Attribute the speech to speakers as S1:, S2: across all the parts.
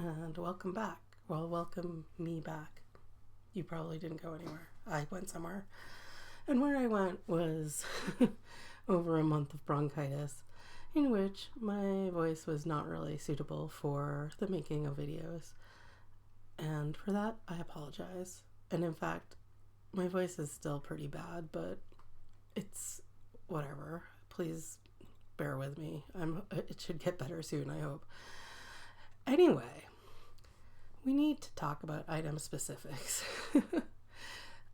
S1: and welcome back. Well, welcome me back. You probably didn't go anywhere. I went somewhere. And where I went was over a month of bronchitis, in which my voice was not really suitable for the making of videos. And for that, I apologize. And in fact, my voice is still pretty bad, but it's whatever. Please bear with me. It should get better soon, I hope. Anyway, we need to talk about item specifics.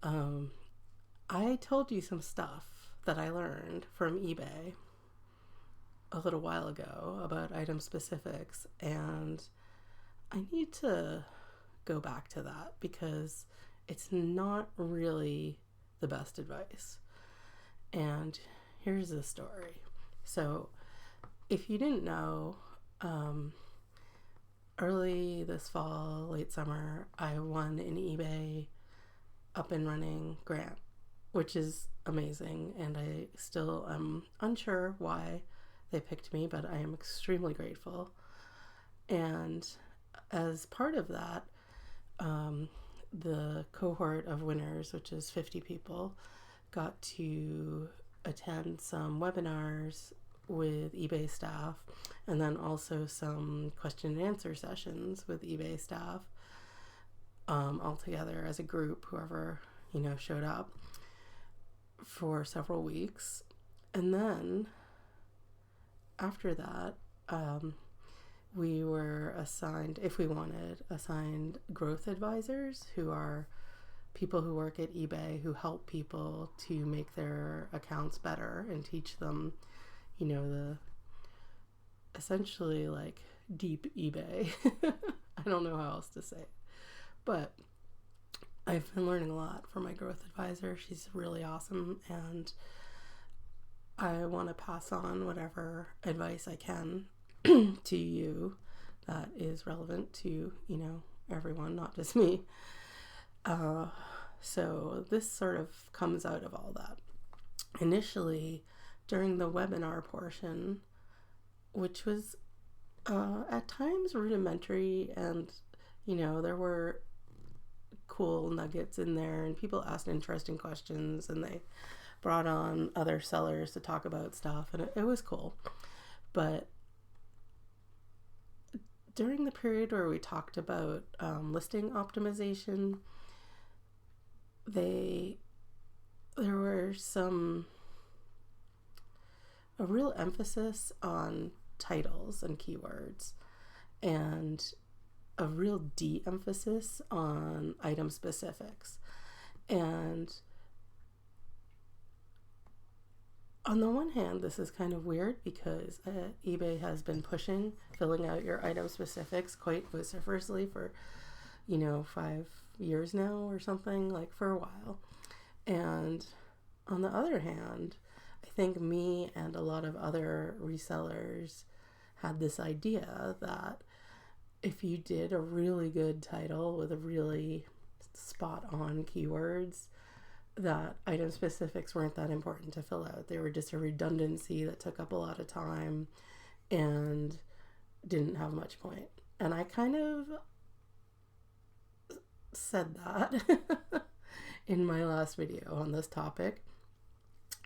S1: I told you some stuff that I learned from eBay a little while ago about item specifics, and I need to go back to that because it's not really the best advice. And here's the story. So if you didn't know, early this fall, late summer, I won an eBay up and running grant, which is amazing, and I still am unsure why they picked me, but I am extremely grateful. And as part of that, the cohort of winners, which is 50 people, got to attend some webinars with eBay staff, and then also some question and answer sessions with eBay staff, all together as a group, whoever showed up, for several weeks. And then after that, we were assigned, if we wanted, growth advisors, who are people who work at eBay who help people to make their accounts better and teach them the essentially like deep eBay. I don't know how else to say it, but I've been learning a lot from my growth advisor. She's really awesome, and I want to pass on whatever advice I can to you that is relevant to everyone, not just me. So this sort of comes out of all that. Initially, during the webinar portion, which was at times rudimentary, and there were cool nuggets in there, and people asked interesting questions, and they brought on other sellers to talk about stuff, and it was cool. But during the period where we talked about listing optimization, there were a real emphasis on titles and keywords, and a real de-emphasis on item specifics. And on the one hand, this is kind of weird because eBay has been pushing filling out your item specifics quite vociferously for 5 years now or something, like for a while. And on the other hand, I think me and a lot of other resellers had this idea that if you did a really good title with a really spot on keywords, that item specifics weren't that important to fill out. They were just a redundancy that took up a lot of time and didn't have much point. And I kind of said that in my last video on this topic.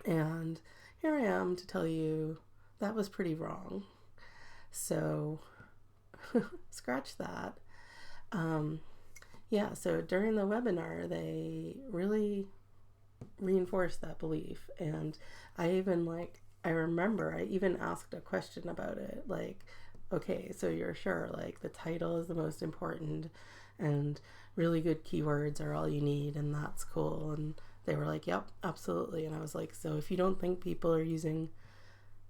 S1: And here I am to tell you that was pretty wrong. So scratch that. So during the webinar, they really reinforced that belief. And I remember I even asked a question about it, like, okay, so you're sure like the title is the most important and really good keywords are all you need, and that's cool? And they were like, yep, absolutely. And I was like, so if you don't think people are using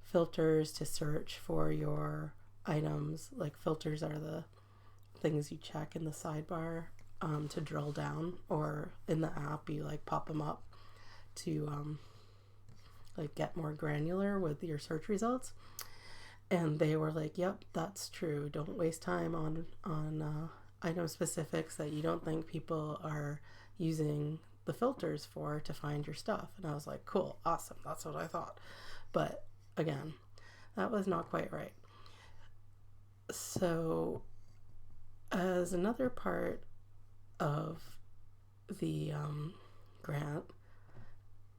S1: filters to search for your items, like filters are the things you check in the sidebar to drill down, or in the app you like pop them up to like get more granular with your search results. And they were like, yep, that's true. Don't waste time on item specifics that you don't think people are using the filters for to find your stuff. And I was like, cool, awesome, that's what I thought. But again, that was not quite right. So As another part of the grant,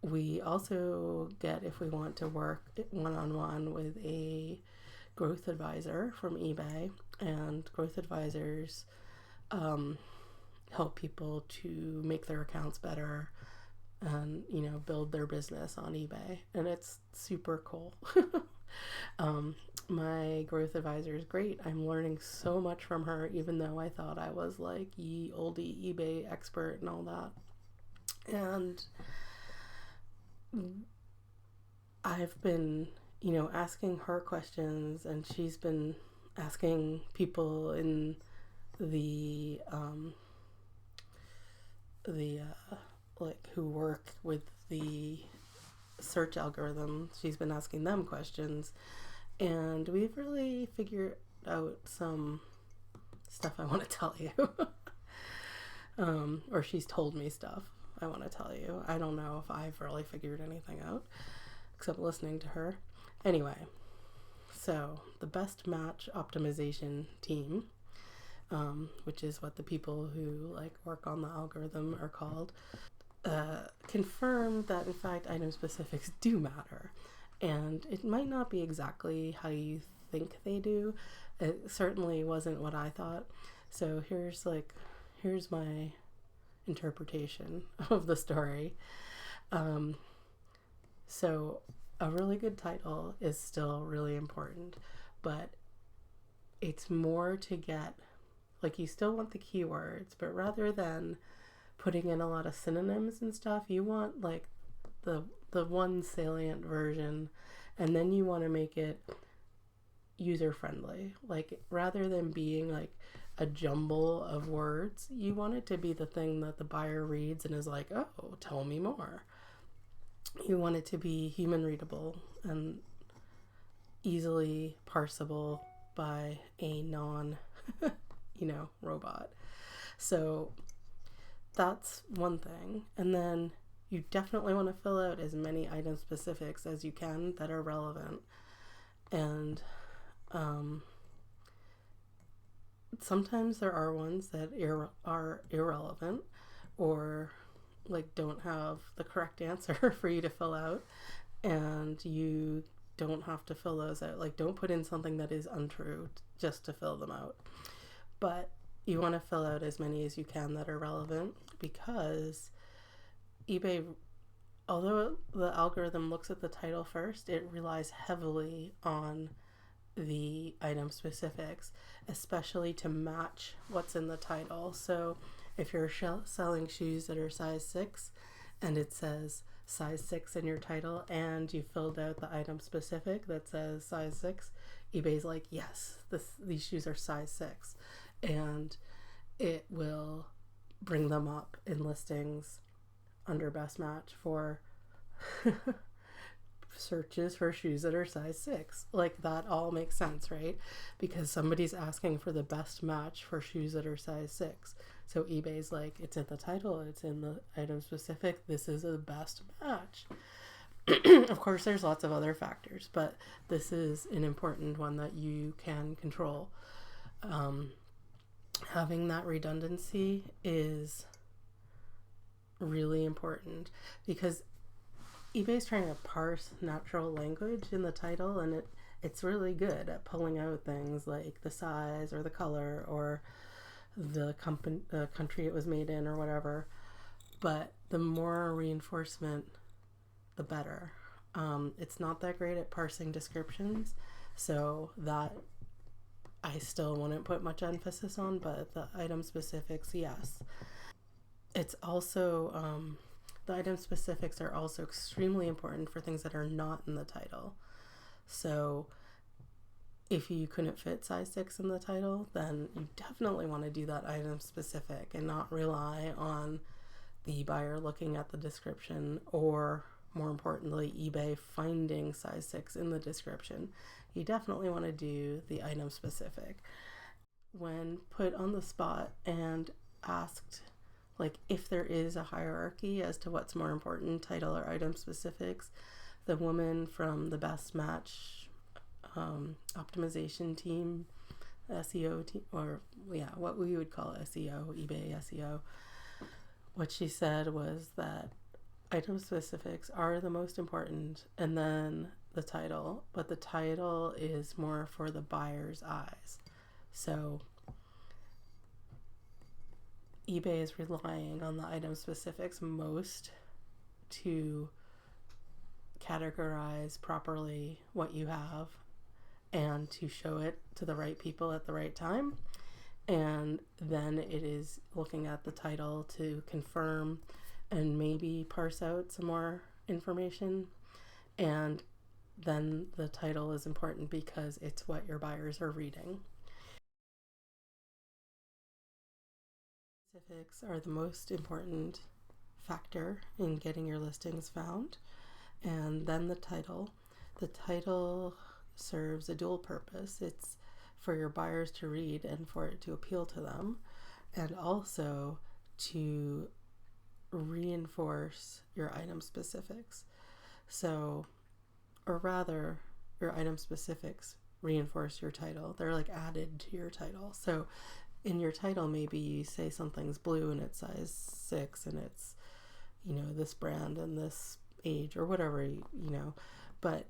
S1: we also get, if we want to work one-on-one with a growth advisor from eBay, and growth advisors help people to make their accounts better and, you know, build their business on eBay. And it's super cool. My growth advisor is great. I'm learning so much from her, even though I thought I was like ye olde eBay expert and all that. And I've been, you know, asking her questions, and she's been asking people in the like who work with the search algorithm. She's been asking them questions, and we've really figured out some stuff I want to tell you. Or she's told me stuff I want to tell you. I don't know if I've really figured anything out except listening to her. Anyway, so the best match optimization team, which is what the people who like work on the algorithm are called, confirmed that in fact item specifics do matter. And it might not be exactly how you think they do. It certainly wasn't what I thought. So here's my interpretation of the story. So a really good title is still really important, but it's more to get, like, you still want the keywords, but rather than putting in a lot of synonyms and stuff, you want like the one salient version, and then you want to make it user friendly. Like, rather than being like a jumble of words, you want it to be the thing that the buyer reads and is like, oh, tell me more. You want it to be human readable and easily parsable by a non robot. So that's one thing. And then you definitely want to fill out as many item specifics as you can that are relevant. And sometimes there are ones that are irrelevant, or like don't have the correct answer for you to fill out, and you don't have to fill those out. Like, don't put in something that is untrue just to fill them out. But you want to fill out as many as you can that are relevant, because eBay, although the algorithm looks at the title first, it relies heavily on the item specifics, especially to match what's in the title. So if you're selling shoes that are size 6 and it says size 6 in your title, and you filled out the item specific that says size 6, eBay's like, yes, these shoes are size 6, and it will bring them up in listings under best match for searches for shoes that are size 6. Like, that all makes sense, right? Because somebody's asking for the best match for shoes that are size 6. So eBay's like, it's in the title, it's in the item specific, this is the best match. Of course, there's lots of other factors, but this is an important one that you can control. Having that redundancy is really important, because eBay's trying to parse natural language in the title, and it's really good at pulling out things like the size or the color or the country it was made in or whatever. But the more reinforcement, the better. It's not that great at parsing descriptions, so that I still wouldn't put much emphasis on, but the item specifics, yes. It's also, the item specifics are also extremely important for things that are not in the title. So if you couldn't fit size 6 in the title, then you definitely want to do that item specific and not rely on the buyer looking at the description, or more importantly, eBay finding size 6 in the description. You definitely want to do the item specific. When put on the spot and asked, like, if there is a hierarchy as to what's more important, title or item specifics, the woman from the best match optimization team SEO team, or yeah, what we would call SEO, eBay SEO. What she said was that item specifics are the most important, and then the title, but the title is more for the buyer's eyes. So eBay is relying on the item specifics most to categorize properly what you have and to show it to the right people at the right time. And then it is looking at the title to confirm and maybe parse out some more information. And then the title is important because it's what your buyers are reading. Specifics are the most important factor in getting your listings found. And then the title. The title serves a dual purpose. It's for your buyers to read and for it to appeal to them, and also to reinforce your item specifics. So, or rather, your item specifics reinforce your title. They're like added to your title. So in your title, maybe you say something's blue and it's size 6 and it's, this brand and this age or whatever, but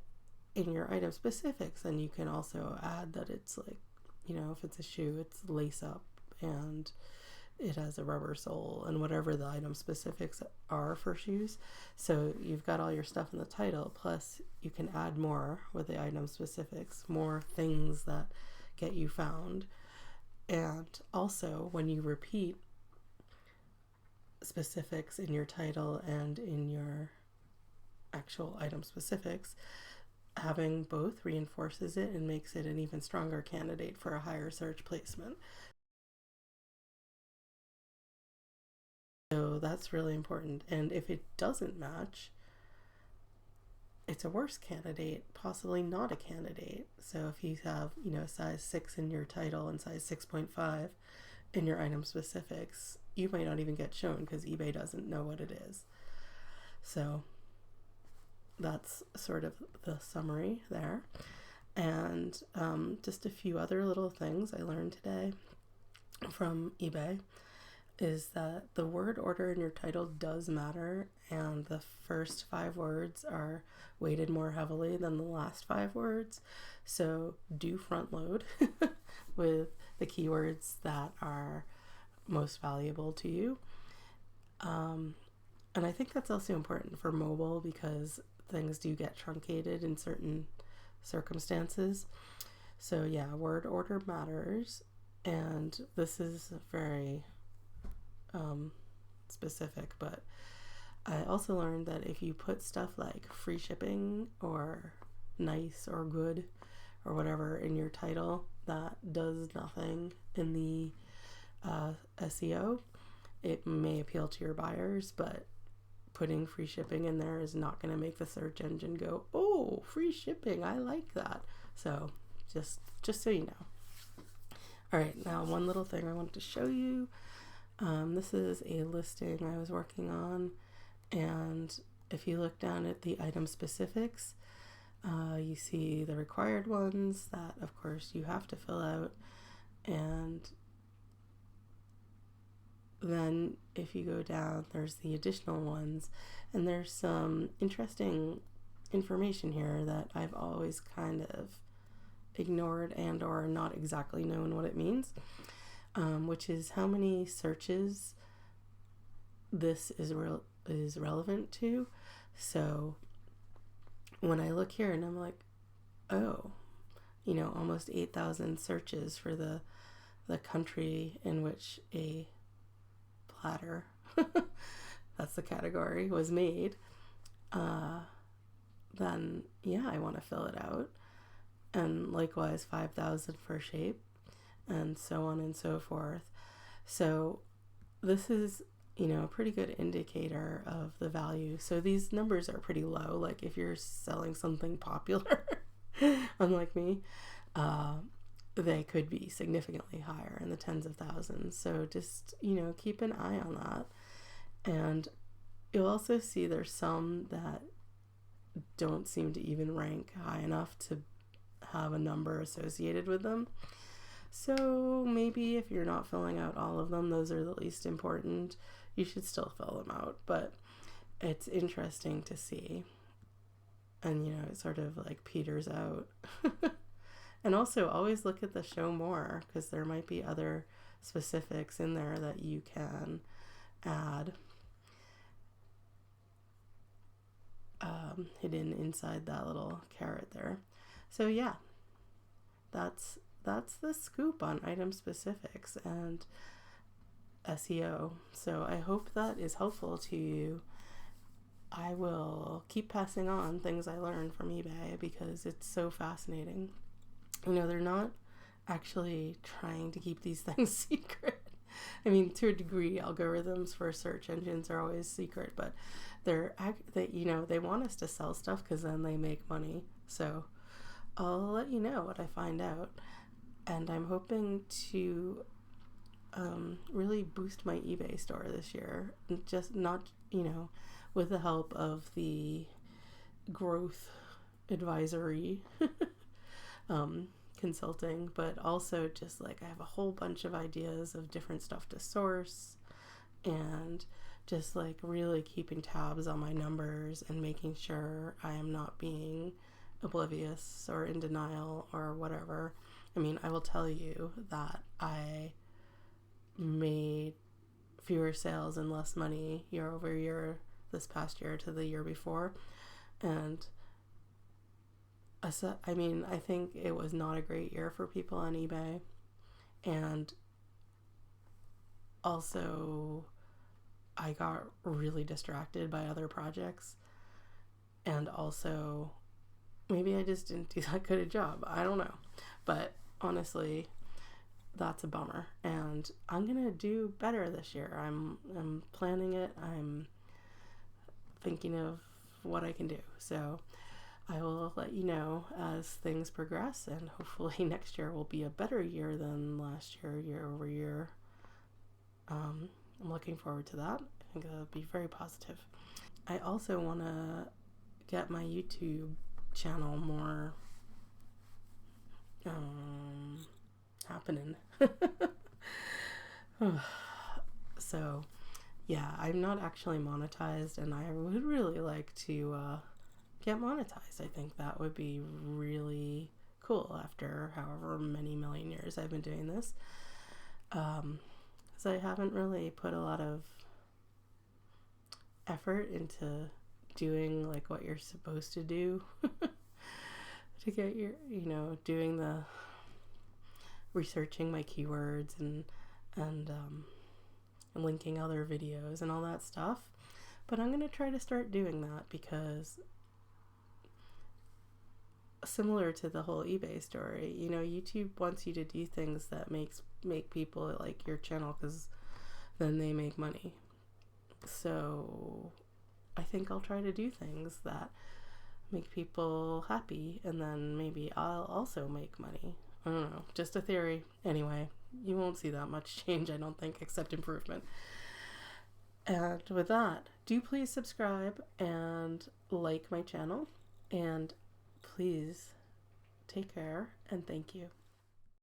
S1: in your item specifics, then you can also add that it's like, if it's a shoe, it's lace up and it has a rubber sole and whatever the item specifics are for shoes. So you've got all your stuff in the title, plus you can add more with the item specifics, more things that get you found. And also when you repeat specifics in your title and in your actual item specifics, having both reinforces it and makes it an even stronger candidate for a higher search placement. So that's really important. And if it doesn't match, it's a worse candidate, possibly not a candidate. So if you have, size 6 in your title and size 6.5 in your item specifics, you might not even get shown because eBay doesn't know what it is. So that's sort of the summary there. And just a few other little things I learned today from eBay is that the word order in your title does matter, and the first 5 words are weighted more heavily than the last 5 words. So do front load with the keywords that are most valuable to you. And I think that's also important for mobile because things do get truncated in certain circumstances. So yeah, word order matters, and this is very specific, but I also learned that if you put stuff like free shipping or nice or good or whatever in your title, that does nothing in the SEO. It may appeal to your buyers, but putting free shipping in there is not going to make the search engine go, oh, free shipping, I like that. So just so you know. All right, now one little thing I wanted to show you. This is a listing I was working on, and if you look down at the item specifics, you see the required ones that of course you have to fill out, and then if you go down, there's the additional ones, and there's some interesting information here that I've always kind of ignored and or not exactly known what it means, which is how many searches this is relevant to. So when I look here and I'm like, oh, almost 8,000 searches for the country in which a platter, that's the category, was made, then yeah, I want to fill it out. And likewise 5,000 for shape, and so on and so forth. So this is, a pretty good indicator of the value. So these numbers are pretty low. Like if you're selling something popular, unlike me, they could be significantly higher in the tens of thousands. So just, keep an eye on that. And you'll also see there's some that don't seem to even rank high enough to have a number associated with them. So maybe if you're not filling out all of them, those are the least important, you should still fill them out. But it's interesting to see. And, it sort of like peters out. And also always look at the show more, because there might be other specifics in there that you can add hidden inside that little carrot there. So yeah, that's the scoop on item specifics and SEO. So I hope that is helpful to you. I will keep passing on things I learned from eBay because it's so fascinating. They're not actually trying to keep these things secret. I mean, to a degree, algorithms for search engines are always secret, but they want us to sell stuff because then they make money. So I'll let you know what I find out, and I'm hoping to really boost my eBay store this year. Just not, with the help of the growth advisory consulting, but also just like I have a whole bunch of ideas of different stuff to source, and just like really keeping tabs on my numbers and making sure I am not being oblivious or in denial or whatever. I mean, I will tell you that I made fewer sales and less money year over year this past year to the year before, and I think it was not a great year for people on eBay, and also I got really distracted by other projects, and also maybe I just didn't do that good a job. I don't know, but honestly, that's a bummer, and I'm gonna do better this year. I'm planning it. I'm thinking of what I can do. So I will let you know as things progress, and hopefully next year will be a better year than last year, year over year. I'm looking forward to that. I think it'll be very positive. I also want to get my YouTube channel more happening. So yeah, I'm not actually monetized, and I would really like to get monetized. I think that would be really cool after however many million years I've been doing this. So I haven't really put a lot of effort into doing like what you're supposed to do to get your, doing the researching my keywords and linking other videos and all that stuff. But I'm going to try to start doing that, because similar to the whole eBay story, YouTube wants you to do things that make people like your channel, because then they make money. So I think I'll try to do things that make people happy, and then maybe I'll also make money. I don't know, just a theory. Anyway, you won't see that much change, I don't think, except improvement. And with that, do please subscribe and like my channel, and please take care, and thank you.